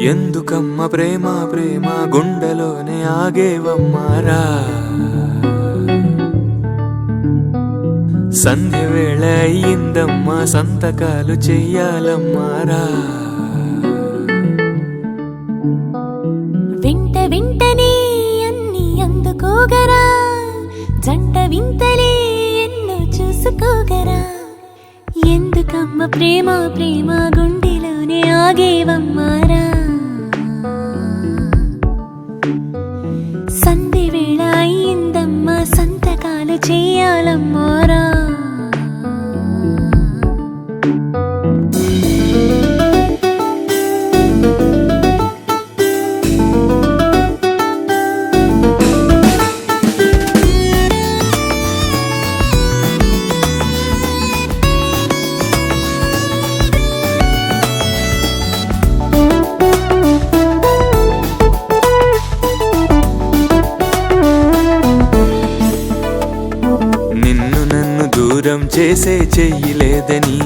ఎందుకమ్మ ప్రేమ ప్రేమ గుండెలోనే ఆగేవమ్మారా. సంధ్య వేళ అయ్యిందమ్మా సంతకాలు చెయ్యాలమ్మారా. వింట వింటనే అన్ని అందుకోగరా, జంట వింతలే ఎన్నో చూసుకోగరా. ఎందుకమ్మ ప్రేమ ప్రేమ గుండెలోనే ఆగేవమ్మారా. సంధి వేళ అయ్యిందమ్మా సంతకాలు చెయ్యాలమ్మారా. దూరం చేసే చెయ్యలేదని,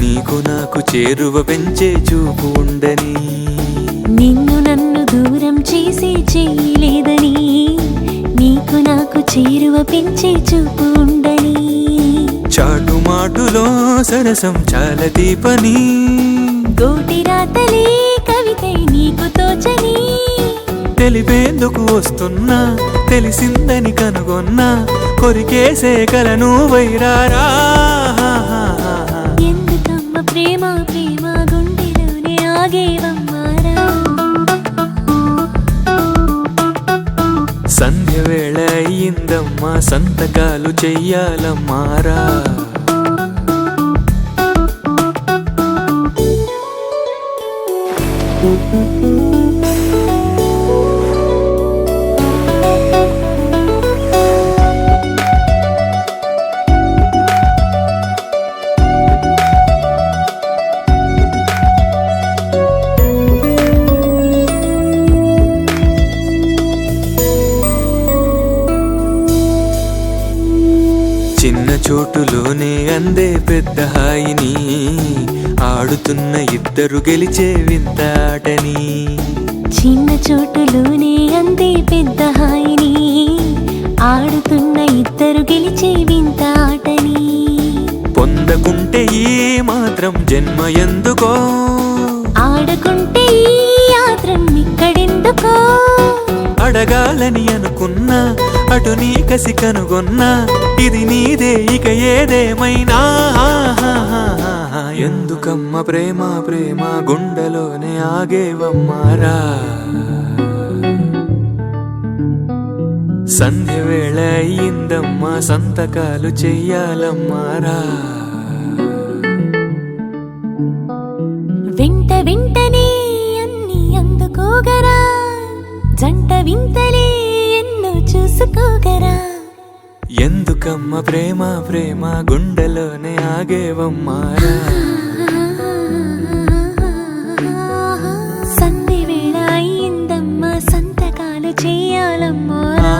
నీకు నాకు చేరువ పెంచే చూపు ఉండని. నిన్ను నన్ను దూరం చేసే చెయ్యలేదని, నీకు నాకు చేరువ పెంచే చూపు ఉండని. చాటు మాటులో సరసం చాలా దీపని, గోటి రాతలే కవితై నీకు తోచని. తెలిపేందుకు వస్తున్నా తెలిసిందని కనుగొన్నా, కొరికేసే కలను వైరారా. ఎందుకమ్మ ప్రేమ ప్రేమ గుండెలోనే ఆగేవమ్మారా. సంధ్య వేళ అయ్యిందమ్మా సంతకాలు చెయ్యాలమ్మారా. చిన్న చోటులోనే అందే పెద్ద హాయిని, ఆడుతున్న ఇద్దరు గెలిచే వింత ఆటని. చిన్న చోటులోనే అందే పెద్ద హాయిని, ఆడుతున్న ఇద్దరు గెలిచే వింత ఆటని. పొందకుంటే ఈ మాత్రం జన్మ ఎందుకో, ఆడుకుంటే ఈ యాత్రం ఇక్కడెందుకో. అడగాలని అనుకున్నా అటు నీ కసి కనుగొన్నా, ఇది నీదే ఇక ఏదేమైనా. ఎందుకమ్మ ప్రేమ ప్రేమ గుండెలోనే ఆగేవమ్మారా. సంధ్య వేళ అయ్యిందమ్మా సంతకాలు చెయ్యాలమ్మారా. వెంట వెంటనే అన్ని అందుకోగరా, జంట వింతలే ఎన్నో చూసుకోగరా. ఎందుకమ్మ ప్రేమ ప్రేమ గుండెలోనే ఆగేవమ్మారా. సంధి వేళ అయ్యిందమ్మా సంతకాలు చెయ్యాలమ్మారా.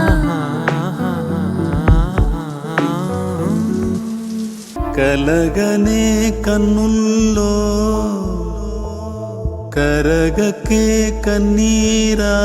కలగనే కన్నుల్లో కరగకే కన్నీరా,